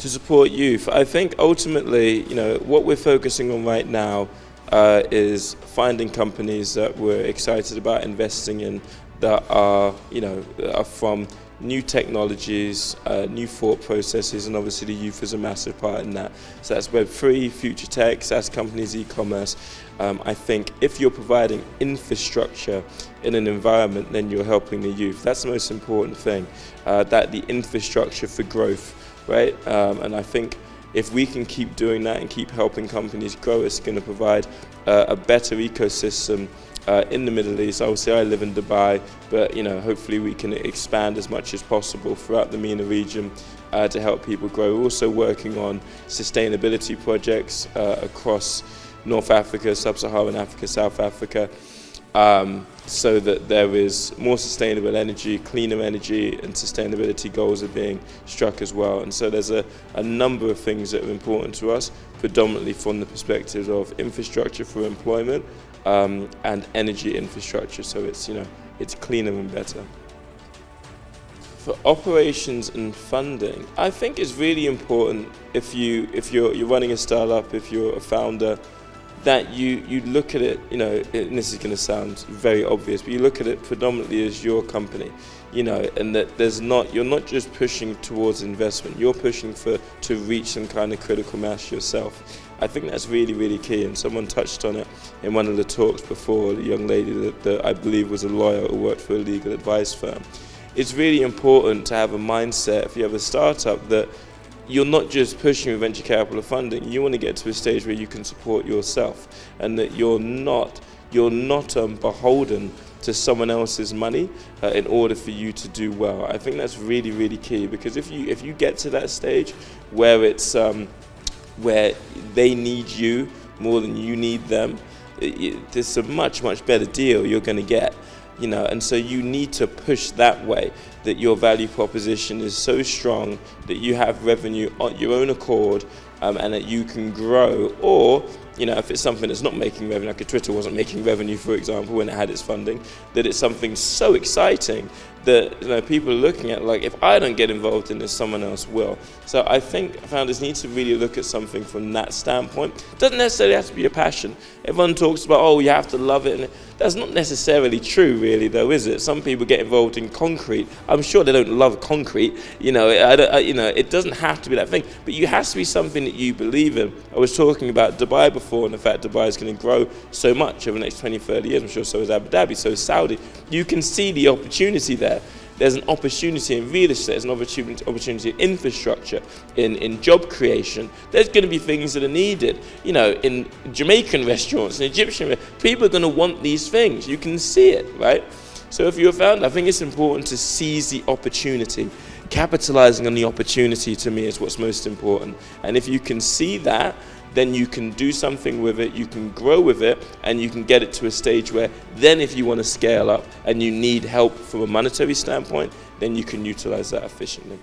To support youth, I think ultimately, what we're focusing on right now is finding companies that we're excited about investing in that are, are from new technologies, new thought processes, and obviously the youth is a massive part in that. So that's Web3, future tech, SaaS companies, e-commerce. I think if you're providing infrastructure in an environment, then you're helping the youth. That's the most important thing, that the infrastructure for growth, right? And I think if we can keep doing that and keep helping companies grow, it's going to provide a better ecosystem in the Middle East. Obviously, I live in Dubai, but hopefully we can expand as much as possible throughout the MENA region to help people grow. We're also working on sustainability projects across North Africa, Sub-Saharan Africa, South Africa, so that there is more sustainable energy, cleaner energy, and sustainability goals are being struck as well. And so there's a number of things that are important to us, predominantly from the perspective of infrastructure for employment and energy infrastructure, so it's cleaner and better. For operations and funding, I think it's really important if you're running a startup, if you're a founder, that you look at it, and this is going to sound very obvious, but you look at it predominantly as your company, and that you're not just pushing towards investment, you're pushing to reach some kind of critical mass yourself. I think that's really, really key, and someone touched on it in one of the talks before, a young lady that I believe was a lawyer who worked for a legal advice firm. It's really important to have a mindset, if you have a startup, that you're not just pushing with venture capital funding. You want to get to a stage where you can support yourself, and that you're not beholden to someone else's money in order for you to do well. I think that's really, really key, because if you get to that stage where it's where they need you more than you need them, it's a much, much better deal you're going to get. And so you need to push that way, that your value proposition is so strong that you have revenue on your own accord, and that you can grow. Or, if it's something that's not making revenue, like Twitter wasn't making revenue, for example, when it had its funding, that it's something so exciting that people are looking at, like, if I don't get involved in this, someone else will. So I think founders need to really look at something from that standpoint. It doesn't necessarily have to be a passion. Everyone talks about, oh, you have to love it, and that's not necessarily true, really, though, is it? Some people get involved in concrete. I'm sure they don't love concrete. It doesn't have to be that thing, but it has to be something that you believe in. I was talking about Dubai before, and the fact Dubai is going to grow so much over the next 20, 30 years. I'm sure so is Abu Dhabi, so is Saudi. You can see the opportunity there. There's an opportunity in real estate, there's an opportunity in infrastructure, in job creation. There's going to be things that are needed. In Jamaican restaurants, in Egyptian restaurants, people are going to want these things. You can see it, right? So if you're a founder, I think it's important to seize the opportunity. Capitalizing on the opportunity, to me, is what's most important. And if you can see that, then you can do something with it, you can grow with it, and you can get it to a stage where then if you want to scale up and you need help from a monetary standpoint, then you can utilize that efficiently.